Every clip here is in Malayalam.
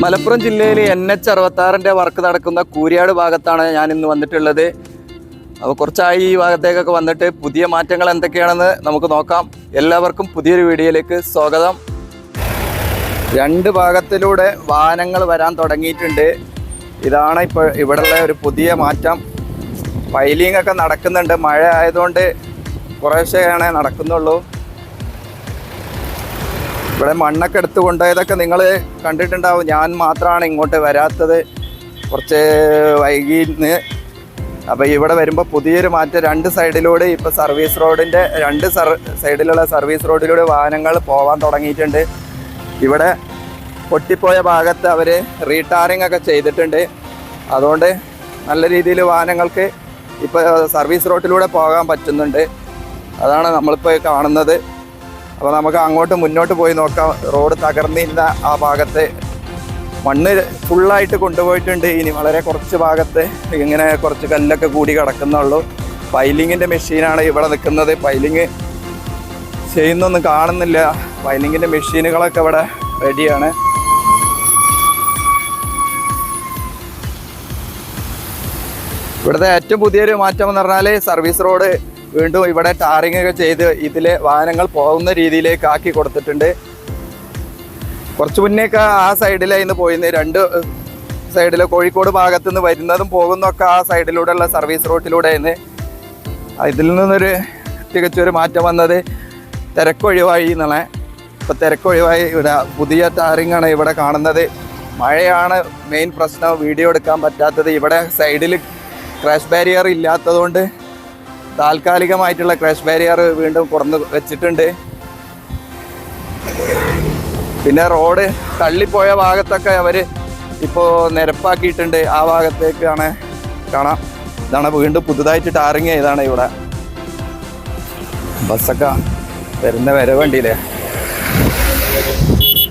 മലപ്പുറം ജില്ലയിൽ NH-66 വർക്ക് നടക്കുന്ന കൂരിയാട് ഭാഗത്താണ് ഞാൻ ഇന്ന് വന്നിട്ടുള്ളത്. അപ്പോൾ കുറച്ചായി ഈ ഭാഗത്തേക്കൊക്കെ വന്നിട്ട് പുതിയ മാറ്റങ്ങൾ എന്തൊക്കെയാണെന്ന് നമുക്ക് നോക്കാം. എല്ലാവർക്കും പുതിയൊരു വീഡിയോയിലേക്ക് സ്വാഗതം. രണ്ട് ഭാഗത്തിലൂടെ വാഹനങ്ങൾ വരാൻ തുടങ്ങിയിട്ടുണ്ട്. ഇതാണ് ഇപ്പോൾ ഇവിടെയുള്ള ഒരു പുതിയ മാറ്റം. പൈലിംഗ് ഒക്കെ നടക്കുന്നുണ്ട്. മഴ ആയതുകൊണ്ട് കുറേശ്ശെയാണ് നടക്കുന്നുള്ളൂ. ഇവിടെ മണ്ണൊക്കെ എടുത്ത് കൊണ്ടുപോയതൊക്കെ നിങ്ങൾ കണ്ടിട്ടുണ്ടാവും. ഞാൻ മാത്രമാണ് ഇങ്ങോട്ട് വരാത്തത്, കുറച്ച് വൈകിന്ന്. അപ്പോൾ ഇവിടെ വരുമ്പോൾ പുതിയൊരു മാറ്റം. രണ്ട് സൈഡിലൂടെ ഇപ്പോൾ സർവീസ് റോഡിൻ്റെ രണ്ട് സൈഡിലുള്ള സർവീസ് റോഡിലൂടെ വാഹനങ്ങൾ പോകാൻ തുടങ്ങിയിട്ടുണ്ട്. ഇവിടെ പൊട്ടിപ്പോയ ഭാഗത്ത് അവർ റീടാറിംഗ് ഒക്കെ ചെയ്തിട്ടുണ്ട്. അതുകൊണ്ട് നല്ല രീതിയിൽ വാഹനങ്ങൾക്ക് ഇപ്പോൾ സർവീസ് റോഡിലൂടെ പോകാൻ പറ്റുന്നുണ്ട്. അതാണ് നമ്മളിപ്പോൾ കാണുന്നത്. അപ്പോൾ നമുക്ക് അങ്ങോട്ട് മുന്നോട്ട് പോയി നോക്കാം. റോഡ് തകർന്നിരുന്ന ആ ഭാഗത്ത് മണ്ണ് ഫുള്ളായിട്ട് കൊണ്ടുപോയിട്ടുണ്ട്. ഇനി വളരെ കുറച്ച് ഭാഗത്ത് ഇങ്ങനെ കുറച്ച് കല്ലൊക്കെ കൂടി കിടക്കുന്നുള്ളൂ. പൈലിങ്ങിൻ്റെ മെഷീനാണ് ഇവിടെ നിൽക്കുന്നത്. പൈലിങ് ചെയ്യുന്നൊന്നും കാണുന്നില്ല. പൈലിങ്ങിൻ്റെ മെഷീനുകളൊക്കെ ഇവിടെ റെഡിയാണ്. ഇവിടുത്തെ ഏറ്റവും പുതിയൊരു മാറ്റം എന്ന് പറഞ്ഞാൽ സർവീസ് റോഡ് വീണ്ടും ഇവിടെ ടാറിംഗ് ഒക്കെ ചെയ്ത് ഇതിലെ വാഹനങ്ങൾ പോകുന്ന രീതിയിലേക്ക് ആക്കി കൊടുത്തിട്ടുണ്ട്. കുറച്ച് മുന്നേയൊക്കെ ആ സൈഡിലായിരുന്നു പോയിന്ന്. രണ്ട് സൈഡിൽ കോഴിക്കോട് ഭാഗത്തു നിന്ന് വരുന്നതും പോകുന്നതൊക്കെ ആ സൈഡിലൂടെയുള്ള സർവീസ് റോഡിലൂടെയായിരുന്നു. ഇതിൽ നിന്നൊരു തികച്ചൊരു മാറ്റം വന്നത് തിരക്കൊഴിവായി എന്നാണ്. ഇപ്പോൾ തിരക്കൊഴിവായി ഇവിടെ പുതിയ ടാറിങ്ങാണ് ഇവിടെ കാണുന്നത്. മഴയാണ് മെയിൻ പ്രശ്നം, വീഡിയോ എടുക്കാൻ പറ്റാത്തത്. ഇവിടെ സൈഡിൽ ക്രാഷ് ബാരിയർ ഇല്ലാത്തതുകൊണ്ട് താൽക്കാലികമായിട്ടുള്ള ക്രാഷ് ബാരിയർ വീണ്ടും തുറന്ന് വെച്ചിട്ടുണ്ട്. പിന്നെ റോഡ് തള്ളിപ്പോയ ഭാഗത്തൊക്കെ അവർ ഇപ്പോൾ നിരപ്പാക്കിയിട്ടുണ്ട്. ആ ഭാഗത്തേക്കാണ് കാണാം. ഇതാണ് വീണ്ടും പുതുതായിട്ട് ടാറിങ് ചെയ്താണ്. ഇവിടെ ബസ്സൊക്കെ വരുന്ന വരവണ്ടിയില്ലേ,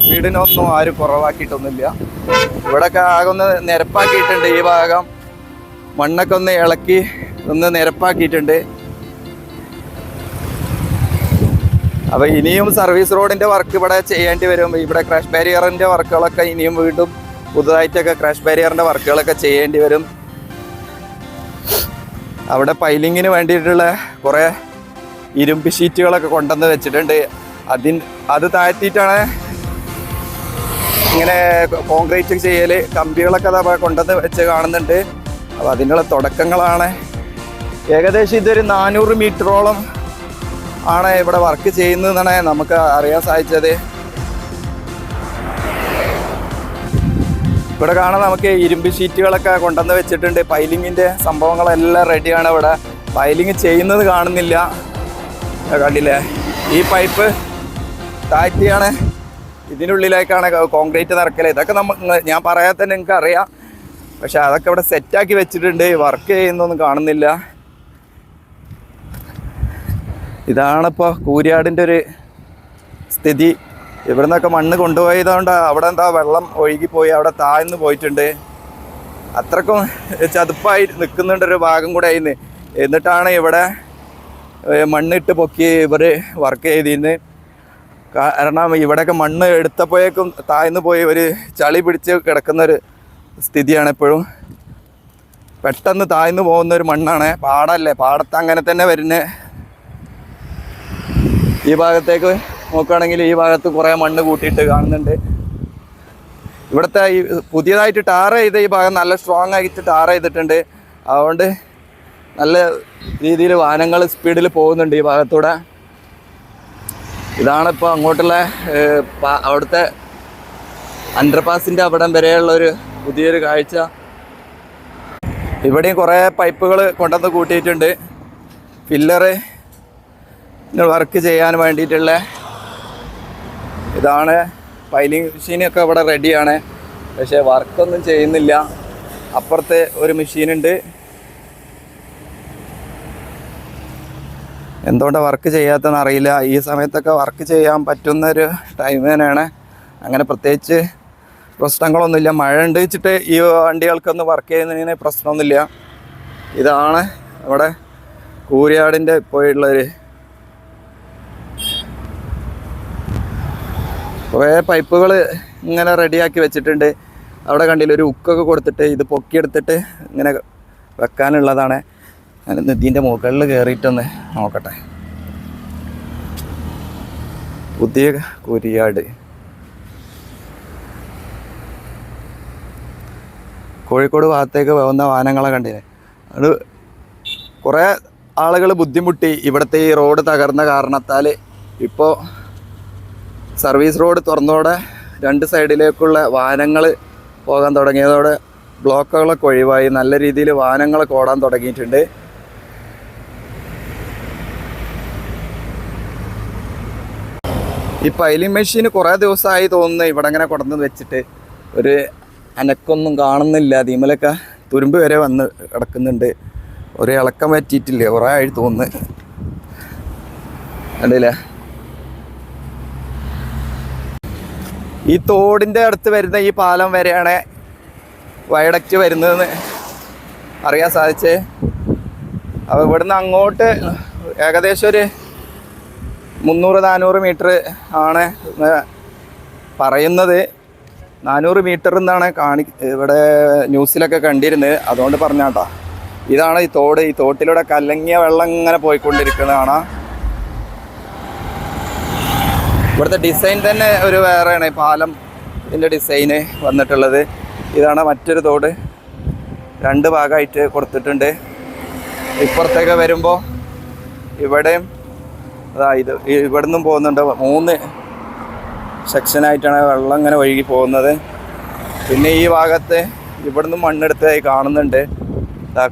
സ്പീഡിനൊന്നും ആരും കുറവാക്കിയിട്ടൊന്നുമില്ല. ഇവിടെയൊക്കെ ആകെ ഒന്ന് നിരപ്പാക്കിയിട്ടുണ്ട്. ഈ ഭാഗം മണ്ണൊക്കെ ഒന്ന് ഇളക്കി ഒന്ന് നിരപ്പാക്കിയിട്ടുണ്ട്. അപ്പോൾ ഇനിയും സർവീസ് റോഡിൻ്റെ വർക്ക് ഇവിടെ ചെയ്യേണ്ടി വരും. ഇവിടെ ക്രാഷ് ബാരിയറിൻ്റെ വർക്കുകളൊക്കെ ഇനിയും വീണ്ടും പുതുതായിട്ടൊക്കെ ക്രാഷ് ബാരിയറിൻ്റെ വർക്കുകളൊക്കെ ചെയ്യേണ്ടി വരും. അവിടെ പൈലിങ്ങിന് വേണ്ടിയിട്ടുള്ള കുറേ ഇരുമ്പ് ഷീറ്റുകളൊക്കെ കൊണ്ടുവന്ന് വെച്ചിട്ടുണ്ട്. അത് താഴ്ത്തിയിട്ടാണ് ഇങ്ങനെ കോൺക്രീറ്റ് ചെയ്യൽ. കമ്പികളൊക്കെ അതാ കൊണ്ടുവന്ന് വെച്ച് കാണുന്നുണ്ട്. അപ്പോൾ അതിനുള്ള തുടക്കങ്ങളാണ്. ഏകദേശം ഇതൊരു 400 മീറ്ററോളം ആണ് ഇവിടെ വർക്ക് ചെയ്യുന്നതെന്നാണ് നമുക്ക് അറിയാൻ സാധിച്ചത്. ഇവിടെ കാണാൻ നമുക്ക് ഇരുമ്പ് ഷീറ്റുകളൊക്കെ കൊണ്ടുവന്ന് വെച്ചിട്ടുണ്ട്. പൈലിങ്ങിൻ്റെ സംഭവങ്ങളെല്ലാം റെഡിയാണ്. ഇവിടെ പൈലിങ് ചെയ്യുന്നത് കാണുന്നില്ല, കണ്ടില്ലേ? ഈ പൈപ്പ് താഴ്ത്തിയാണ് ഇതിനുള്ളിലേക്കാണ് കോൺക്രീറ്റ് നിറക്കൽ. ഇതൊക്കെ ഞാൻ പറയാൻ തന്നെ നിങ്ങൾക്ക് അറിയാം. പക്ഷെ അതൊക്കെ ഇവിടെ സെറ്റാക്കി വെച്ചിട്ടുണ്ട്. വർക്ക് ചെയ്യുന്നൊന്നും കാണുന്നില്ല. ഇതാണിപ്പോൾ കൂരിയാടിൻ്റെ ഒരു സ്ഥിതി. ഇവിടെ നിന്നൊക്കെ മണ്ണ് കൊണ്ടുപോയതുകൊണ്ട് അവിടെ എന്താ വെള്ളം ഒഴുകിപ്പോയി അവിടെ താഴ്ന്നു പോയിട്ടുണ്ട്. അത്രക്കും ചതുപ്പായി നിൽക്കുന്നുണ്ട് ഒരു ഭാഗം കൂടെ ആയിന്ന്. എന്നിട്ടാണ് ഇവിടെ മണ്ണിട്ട് പൊക്കി ഇവർ വർക്ക് ചെയ്തിരുന്നത്. കാരണം ഇവിടെയൊക്കെ മണ്ണ് എടുത്തപ്പോഴേക്കും താഴ്ന്നു പോയി ഒരു ചളി പിടിച്ച് കിടക്കുന്നൊരു സ്ഥിതിയാണ് എപ്പോഴും. പെട്ടെന്ന് താഴ്ന്നു പോകുന്നൊരു മണ്ണാണ്. പാടല്ലേ, പാടത്ത് അങ്ങനെ തന്നെ വരുന്നത്. ഈ ഭാഗത്തേക്ക് നോക്കുകയാണെങ്കിൽ ഈ ഭാഗത്ത് കുറേ മണ്ണ് കൂട്ടിയിട്ട് കാണുന്നുണ്ട്. ഇവിടുത്തെ ഈ പുതിയതായിട്ട് ടാർ ചെയ്ത ഈ ഭാഗം നല്ല സ്ട്രോങ് ആയിട്ട് ടാർ ചെയ്തിട്ടുണ്ട്. അതുകൊണ്ട് നല്ല രീതിയിൽ വാഹനങ്ങൾ സ്പീഡിൽ പോകുന്നുണ്ട് ഈ ഭാഗത്തൂടെ. ഇതാണിപ്പോൾ അങ്ങോട്ടുള്ള അവിടുത്തെ അണ്ടർപാസിൻ്റെ അവിടം വരെയുള്ളൊരു പുതിയൊരു കാഴ്ച. ഇവിടെയും കുറേ പൈപ്പുകൾ കൊണ്ടുവന്ന് കൂട്ടിയിട്ടുണ്ട്. ഫില്ലറ് വർക്ക് ചെയ്യാൻ വേണ്ടിയിട്ടുള്ള ഇതാണ്. പൈലിംഗ് മെഷീനൊക്കെ ഇവിടെ റെഡിയാണ്. പക്ഷേ വർക്കൊന്നും ചെയ്യുന്നില്ല. അപ്പുറത്ത് ഒരു മെഷീനുണ്ട്. എന്തുകൊണ്ടാണ് വർക്ക് ചെയ്യാത്തതെന്ന് അറിയില്ല. ഈ സമയത്തൊക്കെ വർക്ക് ചെയ്യാൻ പറ്റുന്നൊരു ടൈം തന്നെയാണ്. അങ്ങനെ പ്രത്യേകിച്ച് പ്രശ്നങ്ങളൊന്നുമില്ല. മഴ ഉണ്ട് വെച്ചിട്ട് ഈ വണ്ടികൾക്കൊന്നും വർക്ക് ചെയ്യുന്നതിന് പ്രശ്നമൊന്നുമില്ല. ഇതാണ് ഇവിടെ കൂരിയാടിൻ്റെ ഇപ്പോഴുള്ളൊരു കുറേ പൈപ്പുകൾ ഇങ്ങനെ റെഡിയാക്കി വെച്ചിട്ടുണ്ട്. അവിടെ കണ്ടില്ല ഒരു ഉക്കൊക്കെ കൊടുത്തിട്ട് ഇത് പൊക്കിയെടുത്തിട്ട് ഇങ്ങനെ വെക്കാനുള്ളതാണ്. ഞാൻ ഇതിൻ്റെ മുകളിൽ കയറിയിട്ടൊന്ന് നോക്കട്ടെ. പുതിയ കുരിയാട് കോഴിക്കോട് ഭാഗത്തേക്ക് പോകുന്ന വാഹനങ്ങളെ കണ്ടില്ലേ. അത് കുറേ ആളുകൾ ബുദ്ധിമുട്ടി. ഇവിടുത്തെ ഈ റോഡ് തകർന്ന കാരണത്താൽ ഇപ്പോൾ സർവീസ് റോഡ് തുറന്നതോടെ 2 സൈഡിലേക്കുള്ള വാഹനങ്ങൾ പോകാൻ തുടങ്ങിയതോടെ ബ്ലോക്കുകളൊക്കെ ഒഴിവായി. നല്ല രീതിയിൽ വാഹനങ്ങളൊക്കെ ഓടാൻ തുടങ്ങിയിട്ടുണ്ട്. ഈ പൈലിംഗ് മെഷീൻ കുറേ ദിവസമായി തോന്നുന്നു ഇവിടെ ഇങ്ങനെ കൊണ്ടുവന്ന് വെച്ചിട്ട്. ഒരു അനക്കൊന്നും കാണുന്നില്ല. അതിമേലൊക്കെ തുരുമ്പ് വരെ വന്ന് കിടക്കുന്നുണ്ട്. ഒരു ഇളക്കം പറ്റിയിട്ടില്ല, കുറേ ആയി തോന്നുന്നു. കണ്ടില്ലേ, ഈ തോടിൻ്റെ അടുത്ത് വരുന്ന ഈ പാലം വരെയാണ് വയഡക്റ്റ് വരുന്നതെന്ന് അറിയാൻ സാധിച്ചേ. അപ്പോൾ ഇവിടുന്ന് അങ്ങോട്ട് ഏകദേശം ഒരു 300-400 മീറ്റർ ആണ് പറയുന്നത്. 400 മീറ്റർ എന്നാണ് ഇവിടെ ന്യൂസിലൊക്കെ കണ്ടിരുന്നത്. അതുകൊണ്ട് പറഞ്ഞാട്ടോ. ഇതാണ് ഈ തോട്. ഈ തോട്ടിലൂടെ കലങ്ങിയ വെള്ളം ഇങ്ങനെ പോയിക്കൊണ്ടിരിക്കുന്നതാണ്. ഇവിടുത്തെ ഡിസൈൻ തന്നെ ഒരു വേറെയാണ്. പാലം ഇതിൻ്റെ ഡിസൈന് വന്നിട്ടുള്ളത്. ഇതാണ് മറ്റൊരു തോട്. 2 ഭാഗമായിട്ട് കൊടുത്തിട്ടുണ്ട്. ഇപ്പുറത്തേക്ക് വരുമ്പോൾ ഇവിടെയും ഇത് ഇവിടെ നിന്നും പോകുന്നുണ്ട്. 3 സെക്ഷനായിട്ടാണ് വെള്ളം ഇങ്ങനെ ഒഴുകി പോകുന്നത്. പിന്നെ ഈ ഭാഗത്ത് ഇവിടെ നിന്നും മണ്ണെടുത്തതായി കാണുന്നുണ്ട്.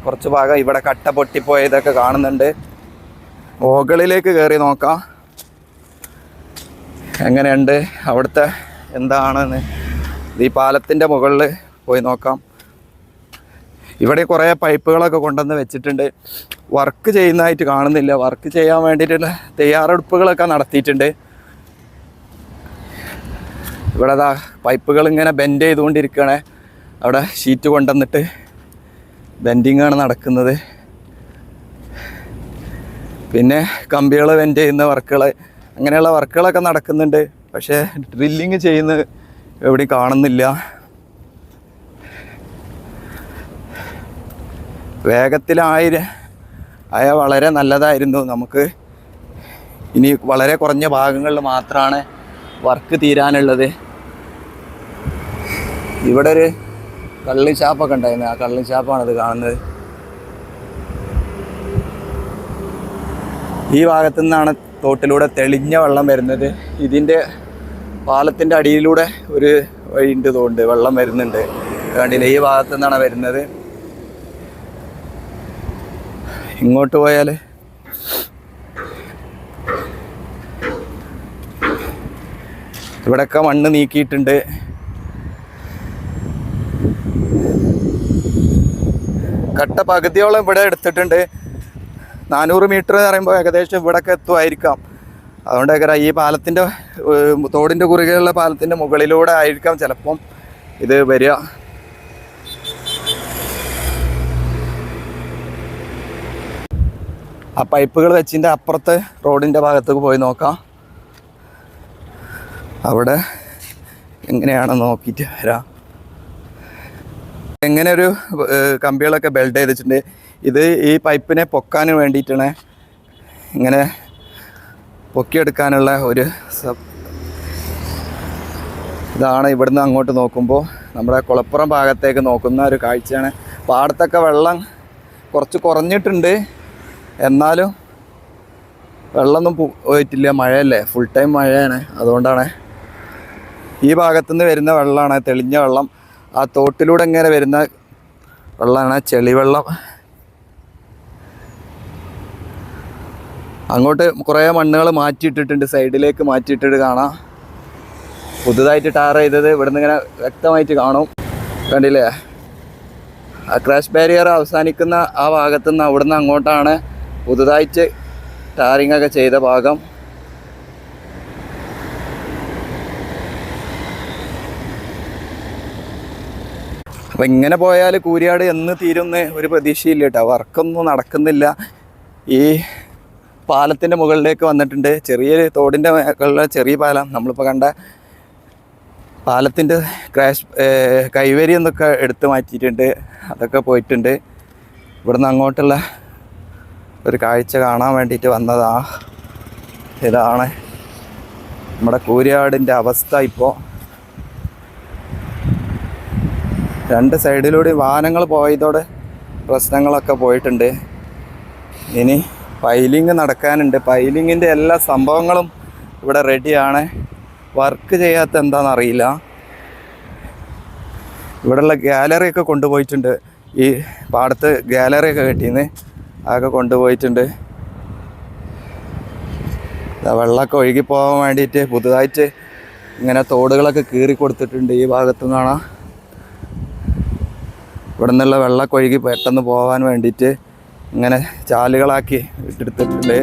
കുറച്ച് ഭാഗം ഇവിടെ കട്ട പൊട്ടിപ്പോയതൊക്കെ കാണുന്നുണ്ട്. മുകളിലേക്ക് കയറി നോക്കാം എങ്ങനെയുണ്ട് അവിടുത്തെ എന്താണെന്ന്. ഈ പാലത്തിൻ്റെ മുകളിൽ പോയി നോക്കാം. ഇവിടെ കുറേ പൈപ്പുകളൊക്കെ കൊണ്ടുവന്ന് വെച്ചിട്ടുണ്ട്. വർക്ക് ചെയ്യുന്നതായിട്ട് കാണുന്നില്ല. വർക്ക് ചെയ്യാൻ വേണ്ടിയിട്ടുള്ള തയ്യാറെടുപ്പുകളൊക്കെ നടത്തിയിട്ടുണ്ട്. ഇവിടെ പൈപ്പുകൾ ഇങ്ങനെ ബെൻഡ് ചെയ്തുകൊണ്ടിരിക്കുകയാണ്. അവിടെ ഷീറ്റ് കൊണ്ടുവന്നിട്ട് ബെൻഡിങ്ങാണ് നടക്കുന്നത്. പിന്നെ കമ്പികൾ ബെൻഡ് ചെയ്യുന്ന വർക്കുകൾ, അങ്ങനെയുള്ള വർക്കുകളൊക്കെ നടക്കുന്നുണ്ട്. പക്ഷേ ഡ്രില്ലിങ് ചെയ്യുന്നത് എവിടെയും കാണുന്നില്ല. വേഗത്തിലായ വളരെ നല്ലതായിരുന്നു. നമുക്ക് ഇനി വളരെ കുറഞ്ഞ ഭാഗങ്ങളിൽ മാത്രമാണ് വർക്ക് തീരാനുള്ളത്. ഇവിടെ ഒരു കള്ളി ഷാപ്പൊക്കെ ഉണ്ടായിരുന്നു. ആ കള്ളി ഷാപ്പാണിത് കാണുന്നത്. ഈ ഭാഗത്തു നിന്നാണ് തോട്ടിലൂടെ തെളിഞ്ഞ വെള്ളം വരുന്നത്. ഇതിൻ്റെ പാലത്തിൻ്റെ അടിയിലൂടെ ഒരു വഴിയുണ്ട് തോണ്ട് വെള്ളം വരുന്നുണ്ട്. കണ്ടില്ല, ഈ ഭാഗത്തു നിന്നാണ് വരുന്നത്. ഇങ്ങോട്ട് പോയാൽ ഇവിടെയൊക്കെ മണ്ണ് നീക്കിയിട്ടുണ്ട്. കട്ട പകുതിയോളം ഇവിടെ എടുത്തിട്ടുണ്ട്. 400 മീറ്റർ എന്ന് പറയുമ്പോൾ ഏകദേശം ഇവിടെയൊക്കെ എത്തുമായിരിക്കാം. അതുകൊണ്ടൊക്കെ ഈ പാലത്തിൻ്റെ തോടിൻ്റെ കുറുകെയുള്ള പാലത്തിൻ്റെ മുകളിലൂടെ ആയിരിക്കാം ചിലപ്പം ഇത് വരിക. ആ പൈപ്പുകൾ വെച്ചിൻ്റെ അപ്പുറത്ത് റോഡിൻ്റെ ഭാഗത്തേക്ക് പോയി നോക്കാം. അവിടെ എങ്ങനെയാണെന്ന് നോക്കിയിട്ട് വരാം. എങ്ങനെ ഒരു കമ്പികളൊക്കെ ബെൽഡ് ചെയ്തിട്ടുണ്ട്. ഇത് ഈ പൈപ്പിനെ പൊക്കാൻ വേണ്ടിയിട്ടാണ്. ഇങ്ങനെ പൊക്കിയെടുക്കാനുള്ള ഒരു ഇതാണ്. ഇവിടുന്ന് അങ്ങോട്ട് നോക്കുമ്പോൾ നമ്മുടെ കുളപ്പുറം ഭാഗത്തേക്ക് നോക്കുന്ന ഒരു കാഴ്ചയാണ്. പാടത്തൊക്കെ വെള്ളം കുറച്ച് കുറഞ്ഞിട്ടുണ്ട്. എന്നാലും വെള്ളമൊന്നും പോയിട്ടില്ല. മഴയല്ലേ, ഫുൾ ടൈം മഴയാണ്. അതുകൊണ്ടാണ് ഈ ഭാഗത്തുനിന്ന് വരുന്ന വെള്ളമാണ് തെളിഞ്ഞ വെള്ളം. ആ തോട്ടിലൂടെ ഇങ്ങനെ വരുന്ന വെള്ളമാണ് ചെളിവെള്ളം. അങ്ങോട്ട് കുറേ മണ്ണുകൾ മാറ്റിയിട്ടിട്ടുണ്ട്. സൈഡിലേക്ക് മാറ്റിയിട്ടിട്ട് കാണാം. പുതുതായിട്ട് ടാർ ചെയ്തത് ഇവിടുന്ന് ഇങ്ങനെ വ്യക്തമായിട്ട് കാണും. കണ്ടില്ലേ, ആ ക്രാഷ് ബാരിയർ അവസാനിക്കുന്ന ആ ഭാഗത്തുനിന്ന് അവിടുന്ന് അങ്ങോട്ടാണ് പുതുതായിട്ട് ടാറിങ് ഒക്കെ ചെയ്ത ഭാഗം. അപ്പം ഇങ്ങനെ പോയാൽ കൂരിയാട് എന്ന് തീരുമെന്ന് ഒരു പ്രതീക്ഷയില്ല കേട്ടോ. വർക്കൊന്നും നടക്കുന്നില്ല. ഈ പാലത്തിൻ്റെ മുകളിലേക്ക് വന്നിട്ടുണ്ട്. ചെറിയൊരു തോടിൻ്റെ മുകളിലെ ചെറിയ പാലം, നമ്മളിപ്പോൾ കണ്ട പാലത്തിൻ്റെ കൈവരി എന്നൊക്കെ എടുത്ത് മാറ്റിയിട്ടുണ്ട്, അതൊക്കെ പോയിട്ടുണ്ട്. ഇവിടുന്ന് അങ്ങോട്ടുള്ള ഒരു കാഴ്ച കാണാൻ വേണ്ടിയിട്ട് വന്നതാ. ഇതാണ് നമ്മുടെ കൂരിയാടിൻ്റെ അവസ്ഥ. ഇപ്പോൾ 2 സൈഡിലൂടെ വാഹനങ്ങൾ പോയതോടെ പ്രശ്നങ്ങളൊക്കെ പോയിട്ടുണ്ട്. ഇനി പൈലിങ് നടക്കാനുണ്ട്. പൈലിങ്ങിൻ്റെ എല്ലാ സംഭവങ്ങളും ഇവിടെ റെഡിയാണ്. വർക്ക് ചെയ്യാത്ത എന്താണെന്നറിയില്ല. ഇവിടെയുള്ള ഗാലറിയൊക്കെ കൊണ്ടുപോയിട്ടുണ്ട്. ഈ പാടത്ത് ഗാലറിയൊക്കെ കെട്ടിന്ന് അതൊക്കെ കൊണ്ടുപോയിട്ടുണ്ട്. വെള്ളമൊക്കെ ഒഴുകി പോകാൻ വേണ്ടിയിട്ട് പുതുതായിട്ട് ഇങ്ങനെ തോടുകളൊക്കെ കീറി കൊടുത്തിട്ടുണ്ട്. ഈ ഭാഗത്തു നിന്നാണ് ഇവിടെ നിന്നുള്ള വെള്ളമൊക്കെ ഒഴുകി പെട്ടെന്ന് പോകാൻ വേണ്ടിയിട്ട് ഇങ്ങനെ ചാലുകളാക്കി ഇട്ടെടുത്തിട്ടുണ്ട്.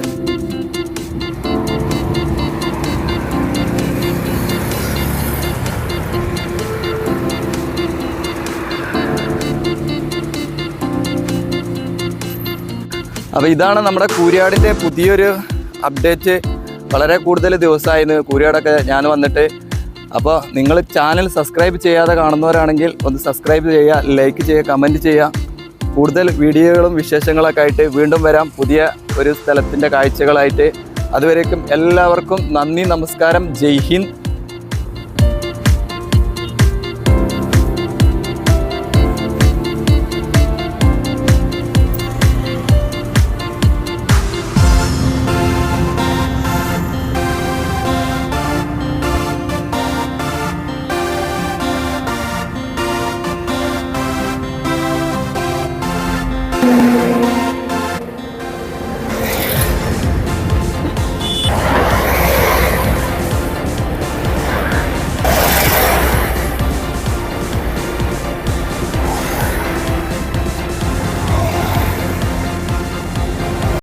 അപ്പോൾ ഇതാണ് നമ്മുടെ കൂരിയാടിൻ്റെ പുതിയൊരു അപ്ഡേറ്റ്. വളരെ കൂടുതൽ ദിവസമായിരുന്നു കൂരിയാടൊക്കെ ഞാൻ വന്നിട്ട്. അപ്പോൾ നിങ്ങൾ ചാനൽ സബ്സ്ക്രൈബ് ചെയ്യാതെ കാണുന്നവരാണെങ്കിൽ ഒന്ന് സബ്സ്ക്രൈബ് ചെയ്യുക, ലൈക്ക് ചെയ്യുക, കമൻറ്റ് ചെയ്യുക. കൂടുതൽ വീഡിയോകളും വിശേഷങ്ങളൊക്കെ ആയിട്ട് വീണ്ടും വരാം, പുതിയ ഒരു സ്ഥലത്തിൻ്റെ കാഴ്ചകളായിട്ട്. അതുവരേക്കും എല്ലാവർക്കും നന്ദി, നമസ്കാരം, ജയ് ഹിന്ദ്.